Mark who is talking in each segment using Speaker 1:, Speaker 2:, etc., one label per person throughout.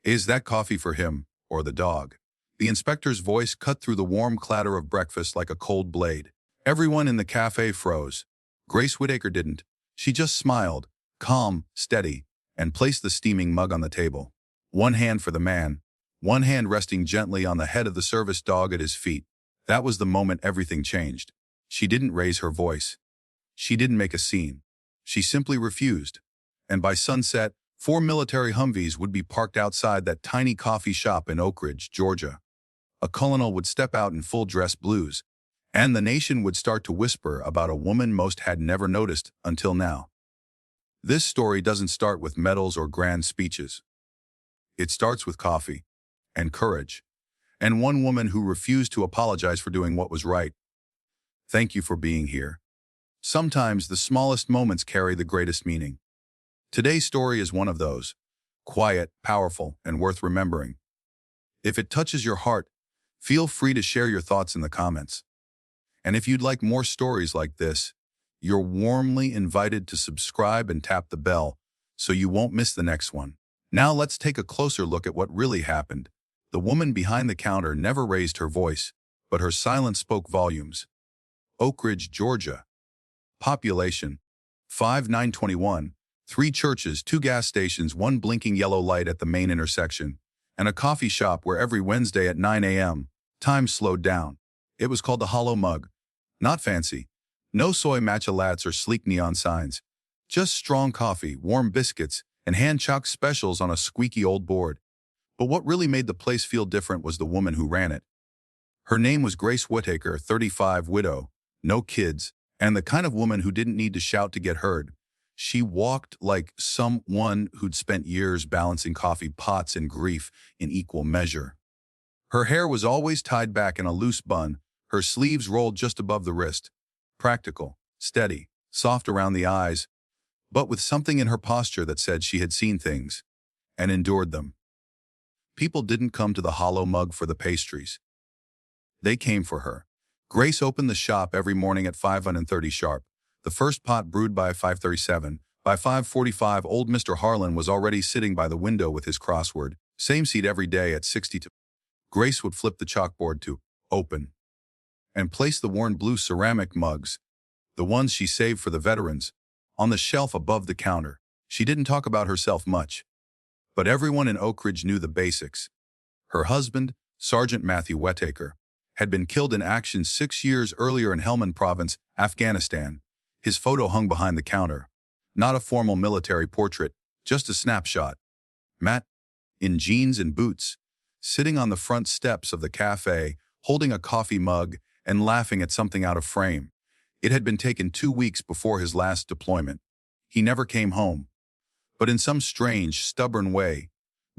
Speaker 1: Is that coffee for him or the dog? The inspector's voice cut through the warm clatter of breakfast like a cold blade. Everyone in the cafe froze. Grace Whitaker didn't. She just smiled, calm, steady, and placed the steaming mug on the table. One hand for the man, one hand resting gently on the head of the service dog at his feet. That was the moment everything changed. She didn't raise her voice. She didn't make a scene. She simply refused. And by sunset, 4 military Humvees would be parked outside that tiny coffee shop in Oakridge, Georgia. A colonel would step out in full dress blues, and the nation would start to whisper about a woman most had never noticed until now. This story doesn't start with medals or grand speeches. It starts with coffee and courage, and one woman who refused to apologize for doing what was right. Thank you for being here. Sometimes the smallest moments carry the greatest meaning. Today's story is one of those, quiet, powerful, and worth remembering. If it touches your heart, feel free to share your thoughts in the comments. And if you'd like more stories like this, you're warmly invited to subscribe and tap the bell so you won't miss the next one. Now let's take a closer look at what really happened. The woman behind the counter never raised her voice, but her silence spoke volumes. Oakridge, Georgia. Population: 5,921. 3 churches, 2 gas stations, 1 blinking yellow light at the main intersection, and a coffee shop where every Wednesday at 9 a.m., time slowed down. It was called the Hollow Mug. Not fancy. No soy matcha lattes or sleek neon signs. Just strong coffee, warm biscuits, and hand-chalked specials on a squeaky old board. But what really made the place feel different was the woman who ran it. Her name was Grace Whitaker, 35, widow, no kids, and the kind of woman who didn't need to shout to get heard. She walked like someone who'd spent years balancing coffee pots and grief in equal measure. Her hair was always tied back in a loose bun, her sleeves rolled just above the wrist. Practical, steady, soft around the eyes, but with something in her posture that said she had seen things and endured them. People didn't come to the Hollow Mug for the pastries. They came for her. Grace opened the shop every morning at 5:30 sharp. The first pot brewed by 5:37. By 5:45, old Mr. Harlan was already sitting by the window with his crossword. Same seat every day at 62. Grace would flip the chalkboard to open and place the worn blue ceramic mugs, the ones she saved for the veterans, on the shelf above the counter. She didn't talk about herself much, but everyone in Oakridge knew the basics. Her husband, Sergeant Matthew Whitaker, had been killed in action 6 years earlier in Helmand Province, Afghanistan. His photo hung behind the counter. Not a formal military portrait, just a snapshot. Matt, in jeans and boots, sitting on the front steps of the cafe, holding a coffee mug and laughing at something out of frame. It had been taken 2 weeks before his last deployment. He never came home. But in some strange, stubborn way,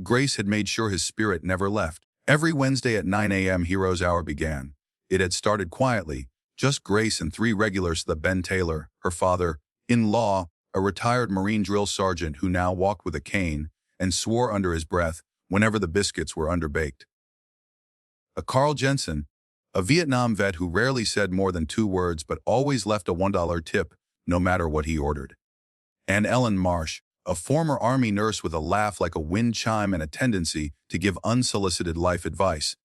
Speaker 1: Grace had made sure his spirit never left. Every Wednesday at 9 a.m. Heroes Hour began. It had started quietly, just Grace and 3 regulars: the Ben Taylor, her father-in-law, a retired Marine drill sergeant who now walked with a cane and swore under his breath whenever the biscuits were underbaked. A Carl Jensen, a Vietnam vet who rarely said more than 2 words but always left a $1 tip no matter what he ordered. And Ellen Marsh, a former Army nurse with a laugh like a wind chime and a tendency to give unsolicited life advice.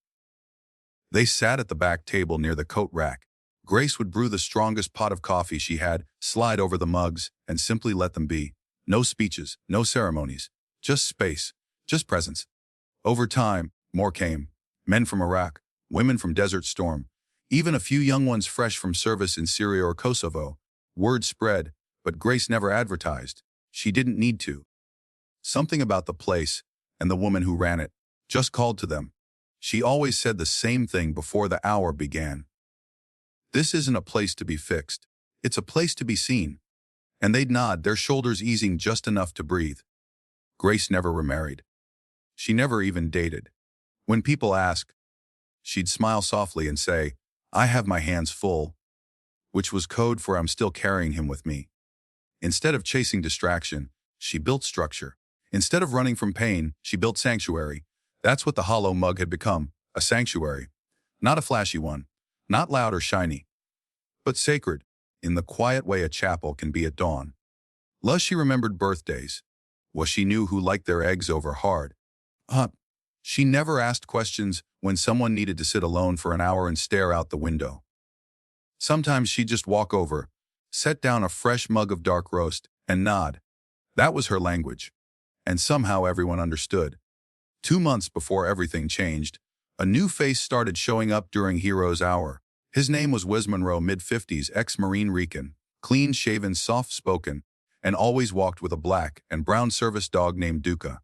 Speaker 1: They sat at the back table near the coat rack. Grace would brew the strongest pot of coffee she had, slide over the mugs, and simply let them be. No speeches, no ceremonies, just space, just presence. Over time, more came. Men from Iraq, women from Desert Storm, even a few young ones fresh from service in Syria or Kosovo. Word spread, but Grace never advertised. She didn't need to. Something about the place and the woman who ran it just called to them. She always said the same thing before the hour began. This isn't a place to be fixed. It's a place to be seen. And they'd nod, their shoulders easing just enough to breathe. Grace never remarried. She never even dated. When people ask, she'd smile softly and say, "I have my hands full," which was code for "I'm still carrying him with me." Instead of chasing distraction, she built structure. Instead of running from pain, she built sanctuary. That's what the Hollow Mug had become, a sanctuary. Not a flashy one, not loud or shiny, but sacred, in the quiet way a chapel can be at dawn. Less she remembered birthdays. Was she knew who liked their eggs over hard. Huh. She never asked questions when someone needed to sit alone for an hour and stare out the window. Sometimes she'd just walk over, set down a fresh mug of dark roast, and nod. That was her language. And somehow everyone understood. 2 months before everything changed, a new face started showing up during Hero's Hour. His name was Wes Monroe, mid-50s, ex-Marine Rican, clean-shaven, soft-spoken, and always walked with a black and brown service dog named Duca,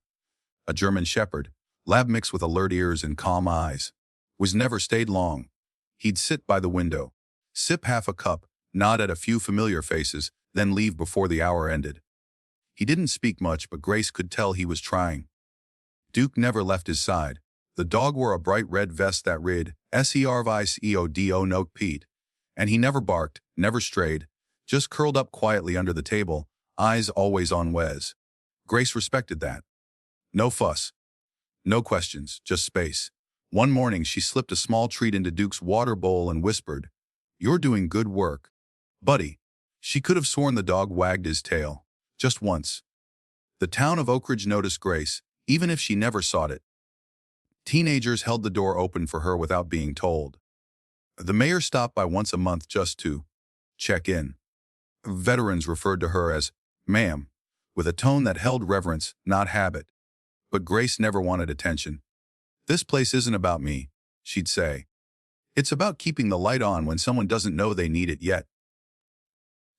Speaker 1: a German shepherd, lab mixed with alert ears and calm eyes. Was never stayed long. He'd sit by the window, sip half a cup, nod at a few familiar faces, then leave before the hour ended. He didn't speak much, but Grace could tell he was trying. Duke never left his side. The dog wore a bright red vest that read, "Serviceo no Pete," and he never barked, never strayed, just curled up quietly under the table, eyes always on Wes. Grace respected that. No fuss. No questions, just space. One morning, she slipped a small treat into Duke's water bowl and whispered, "You're doing good work, buddy." She could have sworn the dog wagged his tail. Just once. The town of Oakridge noticed Grace, even if she never sought it. Teenagers held the door open for her without being told. The mayor stopped by once a month just to check in. Veterans referred to her as "ma'am," with a tone that held reverence, not habit. But Grace never wanted attention. "This place isn't about me," she'd say. "It's about keeping the light on when someone doesn't know they need it yet."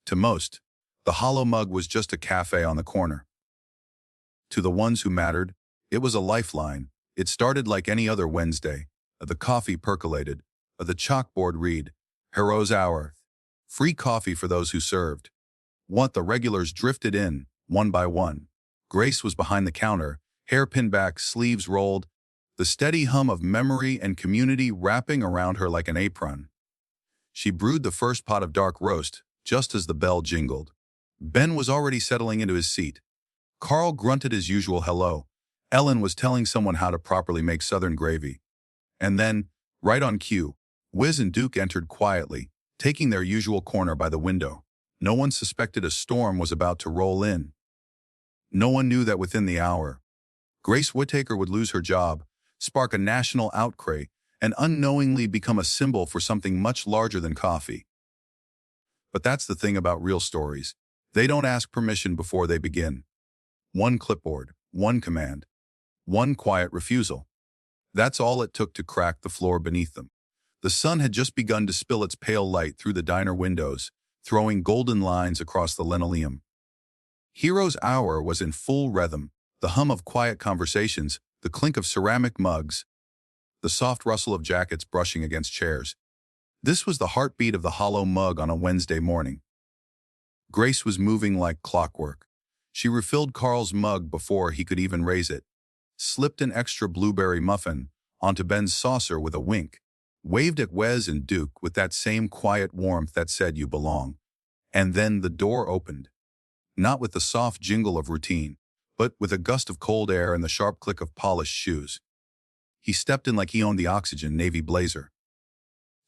Speaker 1: To most, the hollow mug was just a cafe on the corner. To the ones who mattered, it was a lifeline. It started like any other Wednesday. The coffee percolated. The chalkboard read, "Hero's Hour." Free coffee for those who served. The regulars drifted in, one by one. Grace was behind the counter, hair pinned back, sleeves rolled, the steady hum of memory and community wrapping around her like an apron. She brewed the first pot of dark roast, just as the bell jingled. Ben was already settling into his seat. Carl grunted his usual hello. Ellen was telling someone how to properly make southern gravy. And then, right on cue, Wiz and Duke entered quietly, taking their usual corner by the window. No one suspected a storm was about to roll in. No one knew that within the hour, Grace Whitaker would lose her job, spark a national outcry, and unknowingly become a symbol for something much larger than coffee. But that's the thing about real stories. They don't ask permission before they begin. One clipboard, one command, one quiet refusal. That's all it took to crack the floor beneath them. The sun had just begun to spill its pale light through the diner windows, throwing golden lines across the linoleum. Hero's Hour was in full rhythm, the hum of quiet conversations, the clink of ceramic mugs, the soft rustle of jackets brushing against chairs. This was the heartbeat of the hollow mug on a Wednesday morning. Grace was moving like clockwork. She refilled Carl's mug before he could even raise it, slipped an extra blueberry muffin onto Ben's saucer with a wink, waved at Wes and Duke with that same quiet warmth that said you belong. And then the door opened. Not with the soft jingle of routine, but with a gust of cold air and the sharp click of polished shoes. He stepped in like he owned the oxygen navy blazer.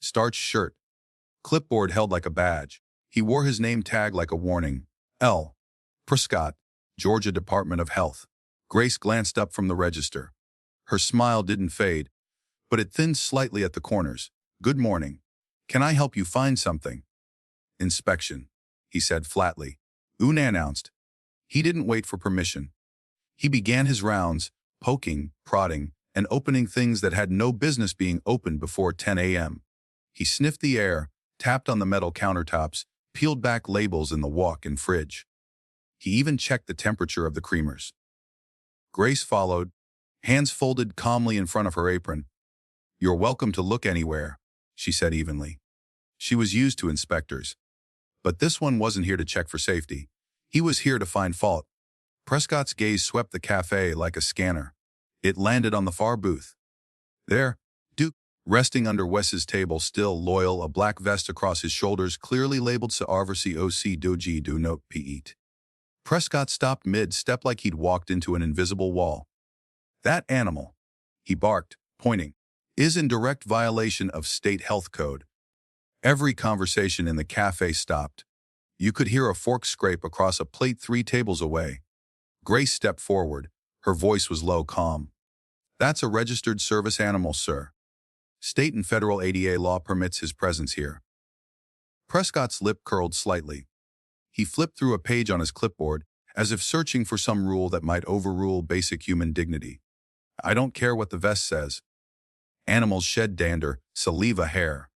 Speaker 1: Starched shirt. Clipboard held like a badge. He wore his name tag like a warning. L. Prescott, Georgia Department of Health. Grace glanced up from the register. Her smile didn't fade, but it thinned slightly at the corners. "Good morning. Can I help you find something?" "Inspection," he said flatly. Una announced. He didn't wait for permission. He began his rounds, poking, prodding, and opening things that had no business being opened before 10 a.m. He sniffed the air, tapped on the metal countertops, peeled back labels in the walk-in fridge. He even checked the temperature of the creamers. Grace followed, hands folded calmly in front of her apron. "You're welcome to look anywhere," she said evenly. She was used to inspectors. But this one wasn't here to check for safety. He was here to find fault. Prescott's gaze swept the cafe like a scanner. It landed on the far booth. There, Duke, resting under Wes's table, still loyal, a black vest across his shoulders, clearly labeled Serviceo no Pete. Prescott stopped mid-step like he'd walked into an invisible wall. "That animal," he barked, pointing, "is in direct violation of state health code." Every conversation in the cafe stopped. You could hear a fork scrape across a plate 3 tables away. Grace stepped forward. Her voice was low, calm. That's a registered service animal, sir. State and federal ADA law permits his presence here. Prescott's lip curled slightly. He flipped through a page on his clipboard, as if searching for some rule that might overrule basic human dignity. I don't care what the vest says. Animals shed dander, saliva, hair.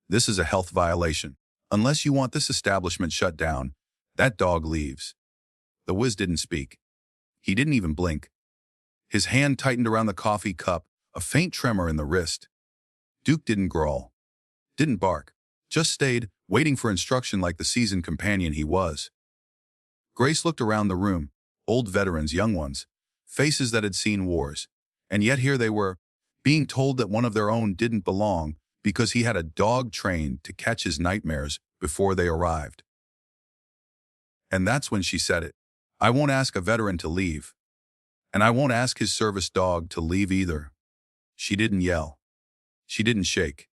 Speaker 1: This is a health violation. Unless you want this establishment shut down, that dog leaves. The whiz didn't speak. He didn't even blink. His hand tightened around the coffee cup, a faint tremor in the wrist. Duke didn't growl, didn't bark, just stayed, waiting for instruction like the seasoned companion he was. Grace looked around the room, old veterans, young ones, faces that had seen wars, and yet here they were, being told that one of their own didn't belong because he had a dog trained to catch his nightmares before they arrived. And that's when she said it. I won't ask a veteran to leave. And I won't ask his service dog to leave either. She didn't yell. She didn't shake.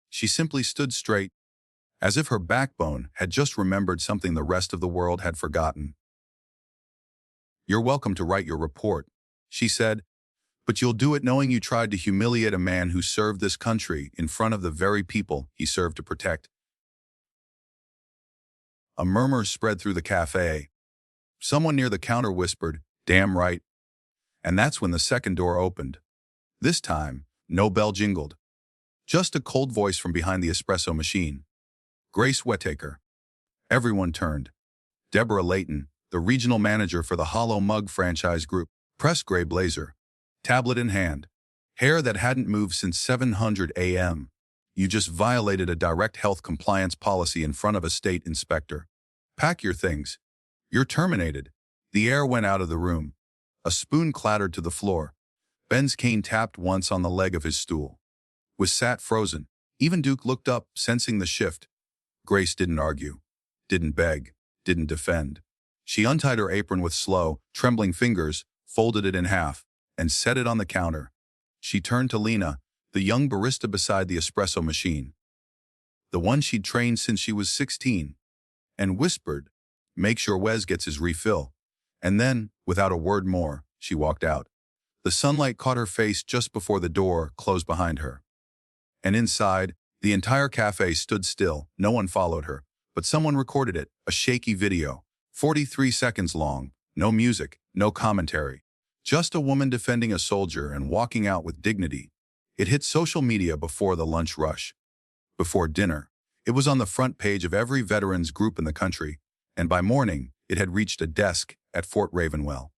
Speaker 1: She simply stood straight, as if her backbone had just remembered something the rest of the world had forgotten. You're welcome to write your report, she said, but you'll do it knowing you tried to humiliate a man who served this country in front of the very people he served to protect. A murmur spread through the cafe. Someone near the counter whispered, "Damn right." And that's when the second door opened. This time, no bell jingled. Just a cold voice from behind the espresso machine. Grace Whitaker. Everyone turned. Deborah Layton, the regional manager for the Hollow Mug franchise group, pressed gray blazer, tablet in hand, hair that hadn't moved since 700 a.m. You just violated a direct health compliance policy in front of a state inspector. Pack your things. You're terminated. The air went out of the room. A spoon clattered to the floor. Ben's cane tapped once on the leg of his stool. Was sat frozen. Even Duke looked up, sensing the shift. Grace didn't argue, didn't beg, didn't defend. She untied her apron with slow, trembling fingers, folded it in half, and set it on the counter. She turned to Lena, the young barista beside the espresso machine, the one she'd trained since she was 16, and whispered, "Make sure Wes gets his refill." And then, without a word more, she walked out. The sunlight caught her face just before the door closed behind her. And inside, the entire cafe stood still. No one followed her, but someone recorded it, a shaky video, 43 seconds long, no music, no commentary. Just a woman defending a soldier and walking out with dignity. It hit social media before the lunch rush. Before dinner, it was on the front page of every veterans group in the country, and by morning, it had reached a desk at Fort Ravenwell.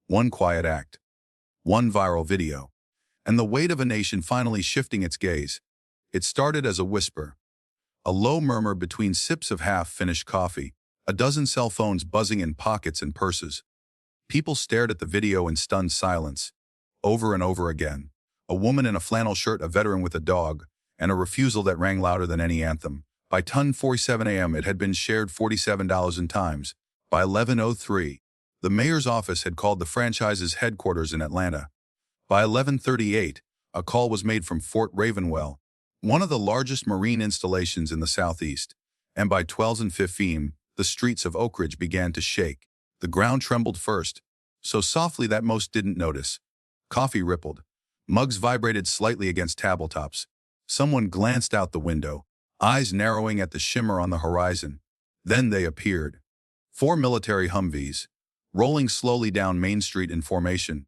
Speaker 1: One quiet act, one viral video, and the weight of a nation finally shifting its gaze. It started as a whisper, a low murmur between sips of half-finished coffee, a dozen cell phones buzzing in pockets and purses. People stared at the video in stunned silence. Over and over again, a woman in a flannel shirt, a veteran with a dog, and a refusal that rang louder than any anthem. By 10:47 a.m. it had been shared 47,000 times. By 11:03, the mayor's office had called the franchise's headquarters in Atlanta. By 11:38, a call was made from Fort Ravenwell, one of the largest Marine installations in the Southeast. And by 12:15, the streets of Oakridge began to shake. The ground trembled first, so softly that most didn't notice. Coffee rippled. Mugs vibrated slightly against tabletops. Someone glanced out the window, eyes narrowing at the shimmer on the horizon. Then they appeared. 4 military Humvees, rolling slowly down Main Street in formation,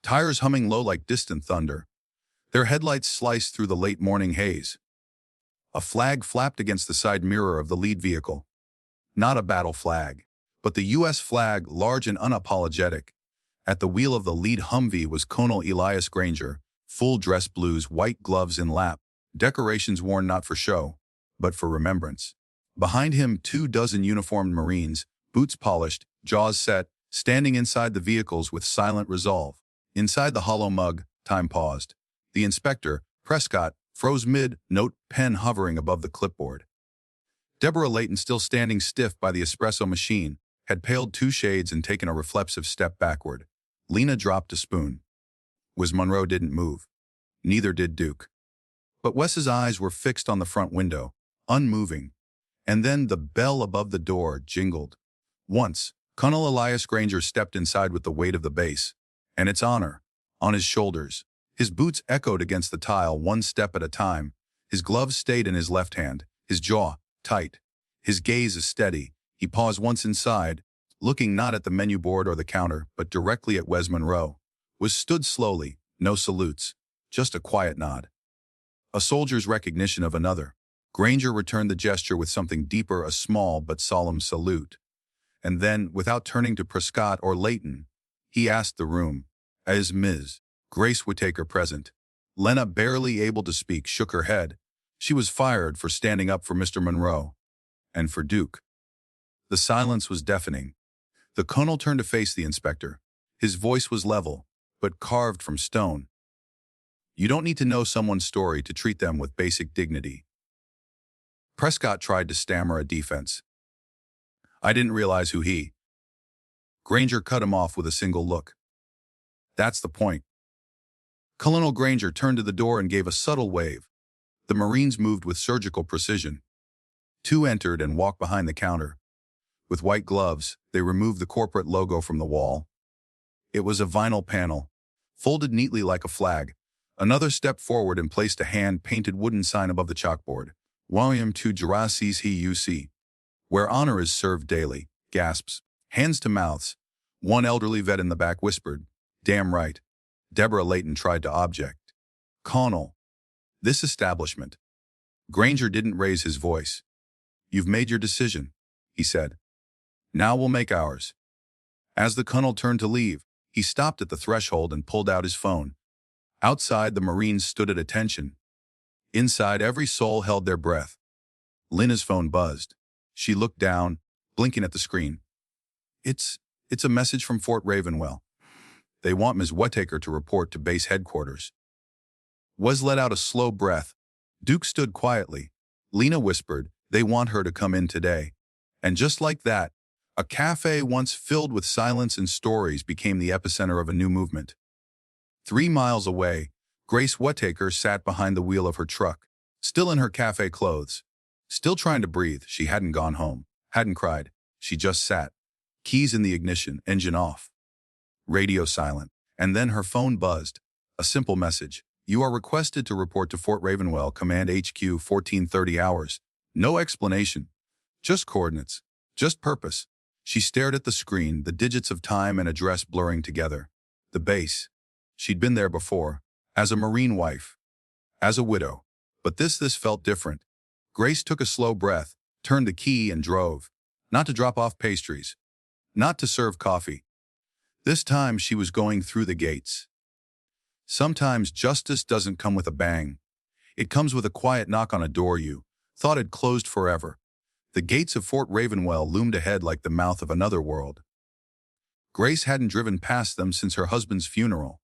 Speaker 1: tires humming low like distant thunder. Their headlights sliced through the late morning haze. A flag flapped against the side mirror of the lead vehicle. Not a battle flag, but the U.S. flag, large and unapologetic. At the wheel of the lead Humvee was Colonel Elias Granger, full dress blues, white gloves in lap, decorations worn not for show, but for remembrance. Behind him, 24 uniformed Marines, boots polished, jaws set, standing inside the vehicles with silent resolve. Inside the hollow mug, time paused. The inspector, Prescott, froze mid, note pen hovering above the clipboard. Deborah Layton, still standing stiff by the espresso machine, had paled 2 shades and taken a reflexive step backward. Lena dropped a spoon. Wes Monroe didn't move. Neither did Duke. But Wes's eyes were fixed on the front window, unmoving. And then the bell above the door jingled. Once, Colonel Elias Granger stepped inside with the weight of the base. And its honor, on his shoulders. His boots echoed against the tile one step at a time. His gloves stayed in his left hand, his jaw tight. His gaze steady. He paused once inside, looking not at the menu board or the counter, but directly at Wes Monroe. Wes stood slowly, no salutes, just a quiet nod. A soldier's recognition of another. Granger returned the gesture with something deeper, a small but solemn salute. And then, without turning to Prescott or Layton, he asked the room, "Is Ms. Grace Whitaker present?" Lena, barely able to speak, shook her head. She was fired for standing up for Mr. Monroe. And for Duke. The silence was deafening. The colonel turned to face the inspector. His voice was level, but carved from stone. "You don't need to know someone's story to treat them with basic dignity." Prescott tried to stammer a defense. "I didn't realize who he." Granger cut him off with a single look. "That's the point." Colonel Granger turned to the door and gave a subtle wave. The Marines moved with surgical precision. Two entered and walked behind the counter. With white gloves, they removed the corporate logo from the wall. It was a vinyl panel, folded neatly like a flag. Another stepped forward and placed a hand-painted wooden sign above the chalkboard. "Welcome to Jurassi's HUC, where honor is served daily." Gasps. Hands to mouths. One elderly vet in the back whispered, "Damn right." Deborah Layton tried to object. "Colonel, this establishment." Granger didn't raise his voice. "You've made your decision," he said. "Now we'll make ours." As the colonel turned to leave, he stopped at the threshold and pulled out his phone. Outside, the Marines stood at attention. Inside, every soul held their breath. Lena's phone buzzed. She looked down, blinking at the screen. It's a message from Fort Ravenwell. They want Ms. Whitaker to report to base headquarters." Wes let out a slow breath. Duke stood quietly. Lena whispered, "They want her to come in today." And just like that, a cafe once filled with silence and stories became the epicenter of a new movement. 3 miles away, Grace Whitaker sat behind the wheel of her truck, still in her cafe clothes. Still trying to breathe, she hadn't gone home, hadn't cried. She just sat. Keys in the ignition, engine off. Radio silent. And then her phone buzzed. A simple message. "You are requested to report to Fort Ravenwell, Command HQ, 1430 hours. No explanation. Just coordinates. Just purpose." She stared at the screen, the digits of time and address blurring together. The base. She'd been there before. As a Marine wife. As a widow. But this felt different. Grace took a slow breath, turned the key and drove. Not to drop off pastries. Not to serve coffee. This time she was going through the gates. Sometimes justice doesn't come with a bang. It comes with a quiet knock on a door you thought had closed forever. The gates of Fort Ravenwell loomed ahead like the mouth of another world. Grace hadn't driven past them since her husband's funeral.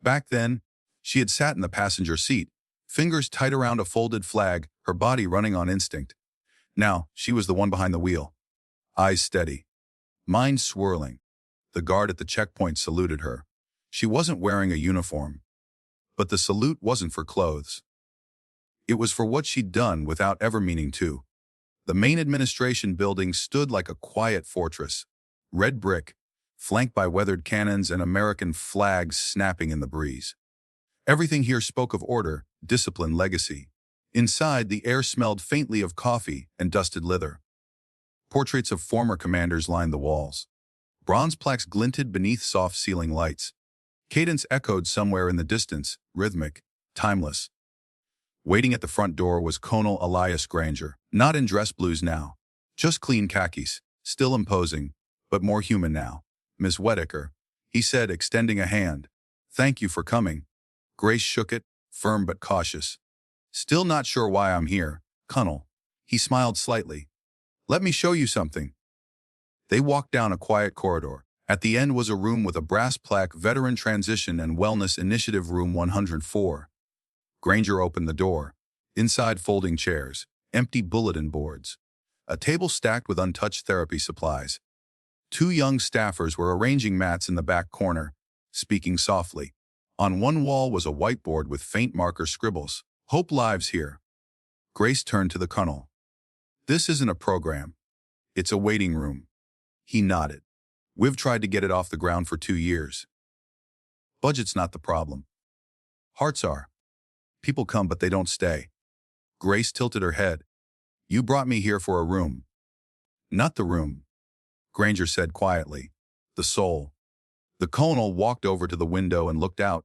Speaker 1: Back then, she had sat in the passenger seat, fingers tight around a folded flag, her body running on instinct. Now, she was the one behind the wheel. Eyes steady. Mind swirling. The guard at the checkpoint saluted her. She wasn't wearing a uniform. But the salute wasn't for clothes. It was for what she'd done without ever meaning to. The main administration building stood like a quiet fortress. Red brick, flanked by weathered cannons and American flags snapping in the breeze. Everything here spoke of order, discipline, legacy. Inside, the air smelled faintly of coffee and dusted leather. Portraits of former commanders lined the walls. Bronze plaques glinted beneath soft ceiling lights. Cadence echoed somewhere in the distance, rhythmic, timeless. Waiting at the front door was Colonel Elias Granger, not in dress blues now. Just clean khakis, still imposing, but more human now. "Miss Whitaker," he said, extending a hand. "Thank you for coming." Grace shook it, firm but cautious. "Still not sure why I'm here, Colonel." He smiled slightly. "Let me show you something." They walked down a quiet corridor. At the end was a room with a brass plaque, Veteran Transition and Wellness Initiative, Room 104. Granger opened the door. Inside, folding chairs, empty bulletin boards. A table stacked with untouched therapy supplies. 2 young staffers were arranging mats in the back corner, speaking softly. On one wall was a whiteboard with faint marker scribbles. "Hope lives here." Grace turned to the colonel. "This isn't a program. It's a waiting room." He nodded. "We've tried to get it off the ground for 2 years. Budget's not the problem. Hearts are. People come but they don't stay. Grace tilted her head. You brought me here for a room. Not the room, Granger said quietly. The soul. The colonel walked over to the window and looked out.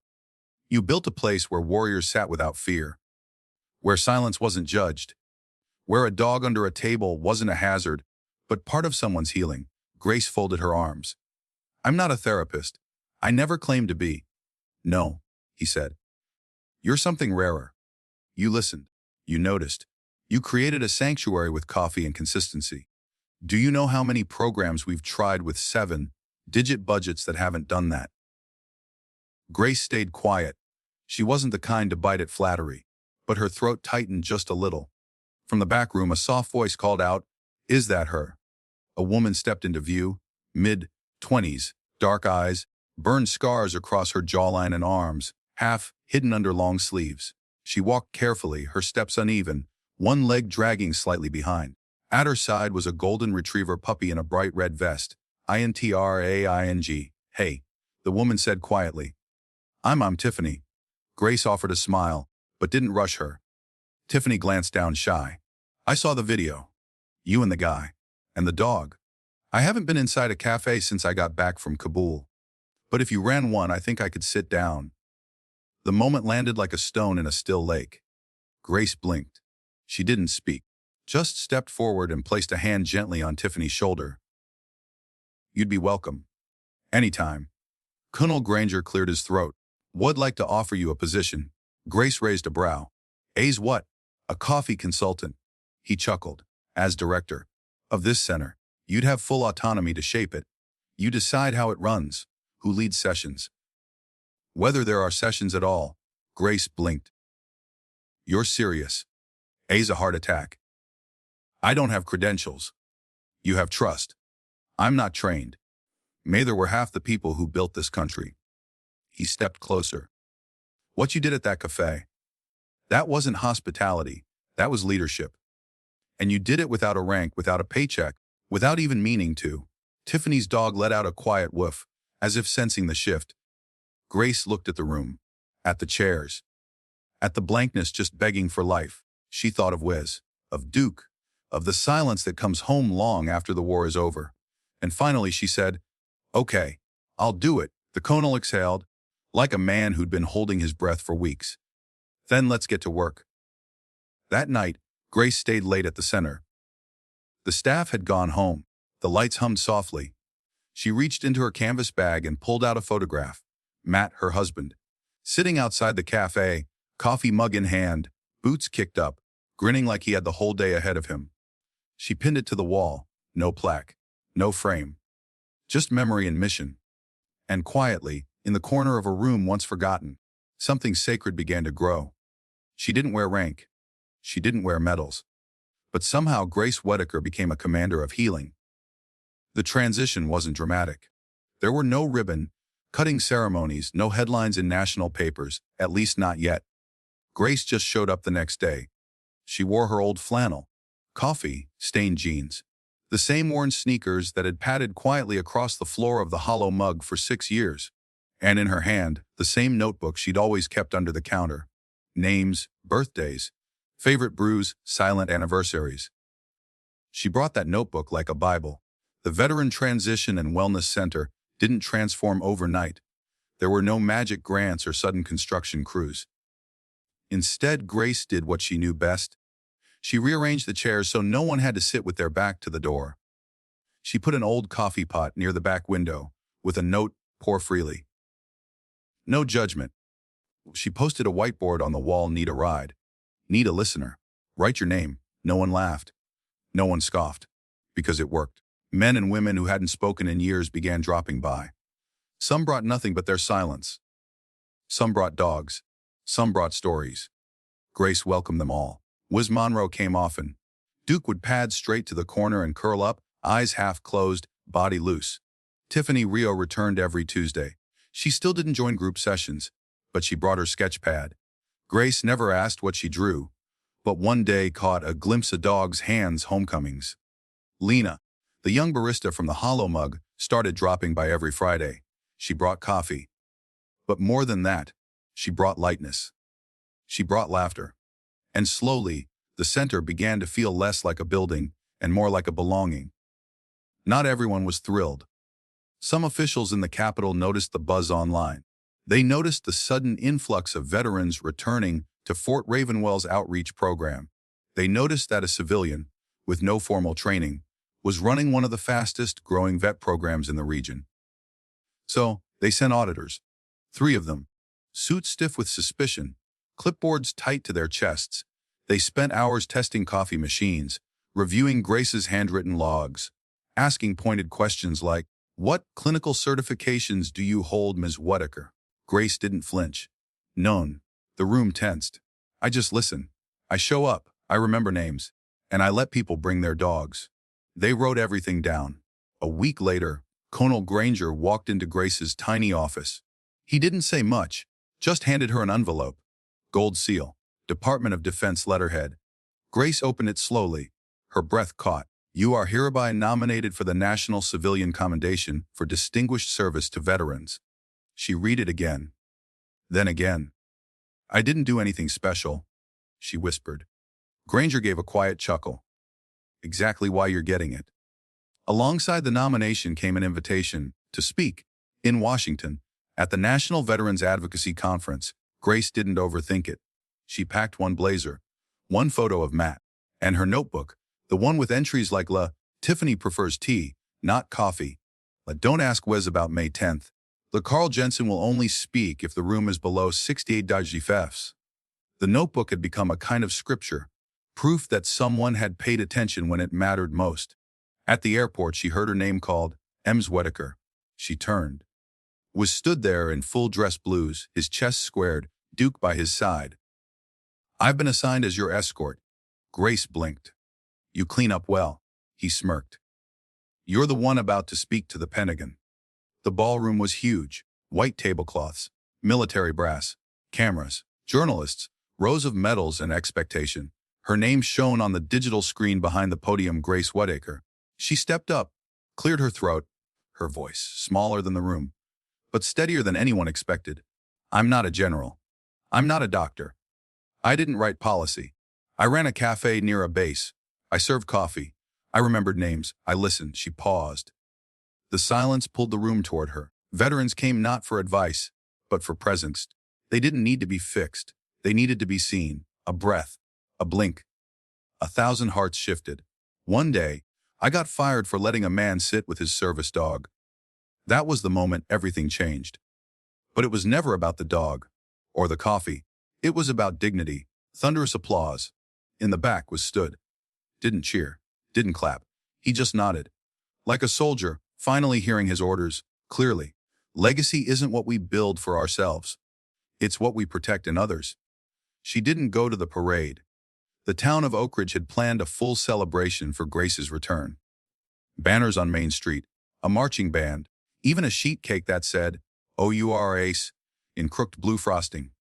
Speaker 1: You built a place where warriors sat without fear. Where silence wasn't judged. Where a dog under a table wasn't a hazard, but part of someone's healing. Grace folded her arms. I'm not a therapist. I never claimed to be. No, he said. You're something rarer. You listened. You noticed. You created a sanctuary with coffee and consistency. Do you know how many programs we've tried with 7-digit budgets that haven't done that? Grace stayed quiet. She wasn't the kind to bite at flattery, but her throat tightened just a little. From the back room, a soft voice called out, Is that her? A woman stepped into view, mid-20s, dark eyes, burned scars across her jawline and arms, half hidden under long sleeves. She walked carefully, her steps uneven, one leg dragging slightly behind. At her side was a golden retriever puppy in a bright red vest. INTRAING. Hey, the woman said quietly. I'm Tiffany. Grace offered a smile, but didn't rush her. Tiffany glanced down shy. I saw the video. You and the guy. And the dog. I haven't been inside a cafe since I got back from Kabul. But if you ran one, I think I could sit down. The moment landed like a stone in a still lake. Grace blinked. She didn't speak, just stepped forward and placed a hand gently on Tiffany's shoulder. You'd be welcome. Anytime. Colonel Granger cleared his throat. Would like to offer you a position. Grace raised a brow. A's what? A coffee consultant. He chuckled. As director of this center, you'd have full autonomy to shape it. You decide how it runs, who leads sessions. Whether there are sessions at all. Grace blinked. You're serious. A's a heart attack. I don't have credentials. You have trust. I'm not trained. Mather were half the people who built this country. He stepped closer. What you did at that cafe, that wasn't hospitality, that was leadership. And you did it without a rank, without a paycheck, without even meaning to. Tiffany's dog let out a quiet woof, as if sensing the shift. Grace looked at the room, at the chairs, at the blankness just begging for life. She thought of Wiz, of Duke, of the silence that comes home long after the war is over. And finally she said, Okay, I'll do it. The colonel exhaled, like a man who'd been holding his breath for weeks. Then let's get to work. That night, Grace stayed late at the center. The staff had gone home. The lights hummed softly. She reached into her canvas bag and pulled out a photograph. Matt, her husband, sitting outside the cafe, coffee mug in hand, boots kicked up, grinning like he had the whole day ahead of him. She pinned it to the wall. No plaque, no frame. Just memory and mission. And quietly, in the corner of a room once forgotten, something sacred began to grow. She didn't wear rank. She didn't wear medals. But somehow Grace Whitaker became a commander of healing. The transition wasn't dramatic. There were no ribbon-cutting ceremonies, no headlines in national papers, at least not yet. Grace just showed up the next day. She wore her old flannel, coffee-stained jeans, the same worn sneakers that had padded quietly across the floor of the hollow mug for 6 years. And in her hand, the same notebook she'd always kept under the counter. Names, birthdays, favorite brews, silent anniversaries. She brought that notebook like a Bible. The Veteran Transition and Wellness Center didn't transform overnight. There were no magic grants or sudden construction crews. Instead, Grace did what she knew best. She rearranged the chairs so no one had to sit with their back to the door. She put an old coffee pot near the back window, with a note, pour freely. No judgment. She posted a whiteboard on the wall, need a ride. Need a listener. Write your name. No one laughed. No one scoffed. Because it worked. Men and women who hadn't spoken in years began dropping by. Some brought nothing but their silence. Some brought dogs. Some brought stories. Grace welcomed them all. Wiz Monroe came often. Duke would pad straight to the corner and curl up, eyes half closed, body loose. Tiffany Rio returned every Tuesday. She still didn't join group sessions, but she brought her sketch pad. Grace never asked what she drew, but one day caught a glimpse of Dog's Hands Homecomings. Lena, the young barista from the hollow mug, started dropping by every Friday. She brought coffee. But more than that, she brought lightness. She brought laughter. And slowly, the center began to feel less like a building and more like a belonging. Not everyone was thrilled. Some officials in the Capitol noticed the buzz online. They noticed the sudden influx of veterans returning to Fort Ravenwell's outreach program. They noticed that a civilian, with no formal training, was running one of the fastest-growing vet programs in the region. So, they sent auditors. 3 of them, suits stiff with suspicion, clipboards tight to their chests. They spent hours testing coffee machines, reviewing Grace's handwritten logs, asking pointed questions like, "What clinical certifications do you hold, Ms. Whitaker?" Grace didn't flinch. None. The room tensed. I just listen. I show up, I remember names, and I let people bring their dogs. They wrote everything down. A week later, Colonel Granger walked into Grace's tiny office. He didn't say much, just handed her an envelope. Gold seal, Department of Defense letterhead. Grace opened it slowly. Her breath caught. "You are hereby nominated for the National Civilian Commendation for Distinguished Service to Veterans." She read it again. Then again. "I didn't do anything special," she whispered. Granger gave a quiet chuckle. "Exactly why you're getting it." Alongside the nomination came an invitation to speak in Washington at the National Veterans Advocacy Conference. Grace didn't overthink it. She packed one blazer, one photo of Matt, and her notebook, the one with entries like Tiffany prefers tea, not coffee. Don't ask Wes about May 10th. Carl Jensen will only speak if the room is below 68 degrees. The notebook had become a kind of scripture, proof that someone had paid attention when it mattered most. At the airport, she heard her name called, Ms. Whitaker. She turned. Was stood there in full dress blues, his chest squared, Duke by his side. "I've been assigned as your escort." Grace blinked. "You clean up well," he smirked. "You're the one about to speak to the Pentagon." The ballroom was huge, white tablecloths, military brass, cameras, journalists, rows of medals and expectation. Her name shone on the digital screen behind the podium. Grace Whitaker. She stepped up, cleared her throat, her voice smaller than the room, but steadier than anyone expected. "I'm not a general. I'm not a doctor. I didn't write policy. I ran a cafe near a base. I served coffee. I remembered names. I listened." She paused. The silence pulled the room toward her. Veterans came not for advice, but for presence. They didn't need to be fixed. They needed to be seen. A breath. A blink. 1,000 hearts shifted. One day, I got fired for letting a man sit with his service dog. That was the moment everything changed. But it was never about the dog or the coffee. It was about dignity. Thunderous applause. In the back was stood. Didn't cheer. Didn't clap. He just nodded. Like a soldier, finally hearing his orders clearly. Legacy isn't what we build for ourselves. It's what we protect in others. She didn't go to the parade. The town of Oakridge had planned a full celebration for Grace's return. Banners on Main Street, a marching band, even a sheet cake that said, "Oh, you are ace," in crooked blue frosting.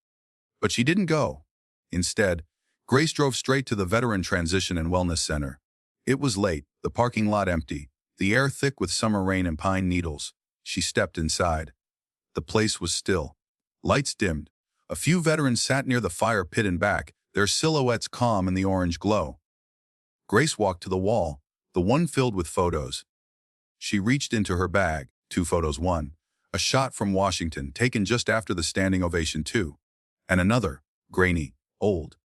Speaker 1: But she didn't go. Instead, Grace drove straight to the Veteran Transition and Wellness Center. It was late, the parking lot empty, the air thick with summer rain and pine needles. She stepped inside. The place was still. Lights dimmed. A few veterans sat near the fire pit and back, their silhouettes calm in the orange glow. Grace walked to the wall, the one filled with photos. She reached into her bag, 2 photos. One, a shot from Washington, taken just after the standing ovation. 2, and another, grainy, old.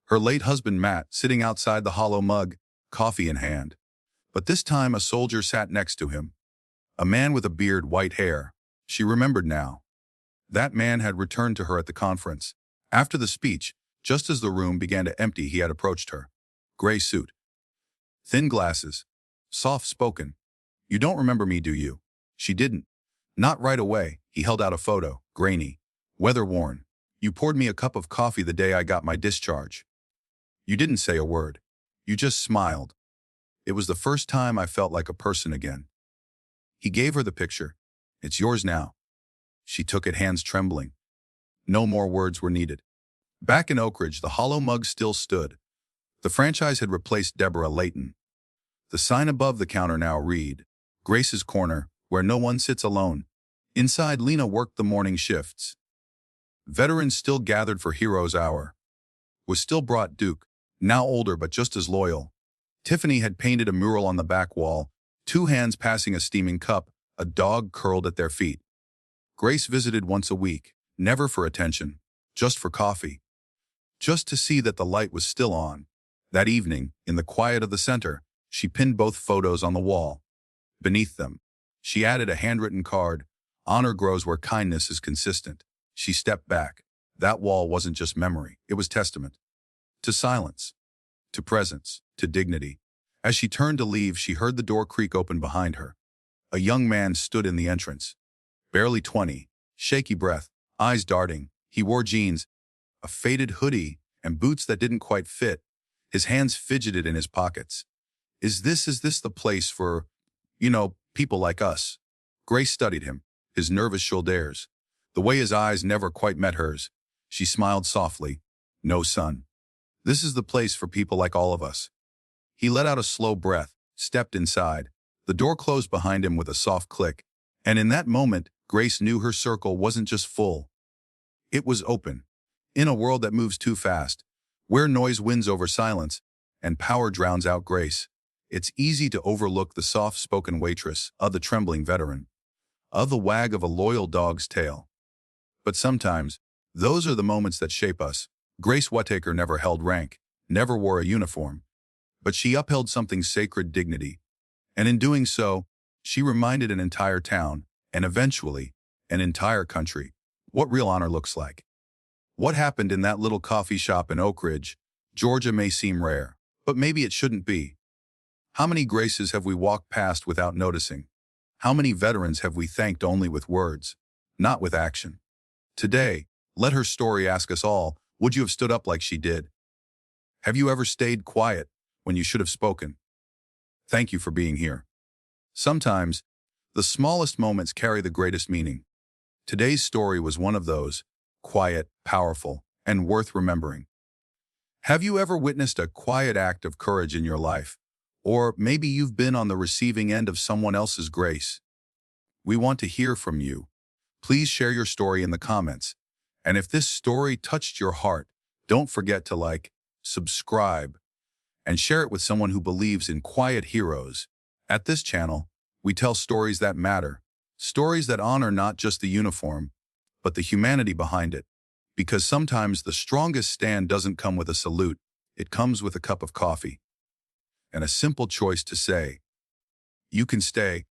Speaker 1: Her late husband Matt sitting outside the hollow mug, coffee in hand. But this time a soldier sat next to him. A man with a beard, white hair. She remembered now. That man had returned to her at the conference. After the speech, just as the room began to empty, he had approached her. Gray suit. Thin glasses. Soft-spoken. "You don't remember me, do you?" She didn't. Not right away. He held out a photo, grainy, weather-worn. "You poured me a cup of coffee the day I got my discharge. You didn't say a word. You just smiled. It was the first time I felt like a person again." He gave her the picture. "It's yours now." She took it, hands trembling. No more words were needed. Back in Oakridge, the hollow mug still stood. The franchise had replaced Deborah Layton. The sign above the counter now read, "Grace's Corner, where no one sits alone." Inside, Lena worked the morning shifts. Veterans still gathered for Heroes Hour. Was still brought Duke, now older but just as loyal. Tiffany had painted a mural on the back wall, two hands passing a steaming cup, a dog curled at their feet. Grace visited once a week, never for attention, just for coffee. Just to see that the light was still on. That evening, in the quiet of the center, she pinned both photos on the wall. Beneath them, she added a handwritten card, "Honor grows where kindness is consistent." She stepped back. That wall wasn't just memory, it was testament. To silence, to presence, to dignity. As she turned to leave, she heard the door creak open behind her. A young man stood in the entrance. Barely 20, shaky breath, eyes darting. He wore jeans, a faded hoodie, and boots that didn't quite fit. His hands fidgeted in his pockets. Is this the place for, people like us? Grace studied him, his nervous shoulders, the way his eyes never quite met hers. She smiled softly. No, son. This is the place for people like all of us. He let out a slow breath, stepped inside. The door closed behind him with a soft click, and in that moment, Grace knew her circle wasn't just full. It was open. In a world that moves too fast, where noise wins over silence, and power drowns out grace, it's easy to overlook the soft-spoken waitress, of the trembling veteran, of the wag of a loyal dog's tail. But sometimes, those are the moments that shape us. Grace Whitaker never held rank, never wore a uniform, but she upheld something sacred: dignity. And in doing so, she reminded an entire town, and eventually, an entire country, what real honor looks like. What happened in that little coffee shop in Oakridge, Georgia may seem rare, but maybe it shouldn't be. How many Graces have we walked past without noticing? How many veterans have we thanked only with words, not with action? Today, let her story ask us all, would you have stood up like she did? Have you ever stayed quiet when you should have spoken? Thank you for being here. Sometimes, the smallest moments carry the greatest meaning. Today's story was one of those, quiet, powerful, and worth remembering. Have you ever witnessed a quiet act of courage in your life? Or maybe you've been on the receiving end of someone else's grace. We want to hear from you. Please share your story in the comments. And if this story touched your heart, don't forget to like, subscribe, and share it with someone who believes in quiet heroes. At this channel, we tell stories that matter, stories that honor not just the uniform, but the humanity behind it. Because sometimes the strongest stand doesn't come with a salute, it comes with a cup of coffee. And a simple choice to say, you can stay.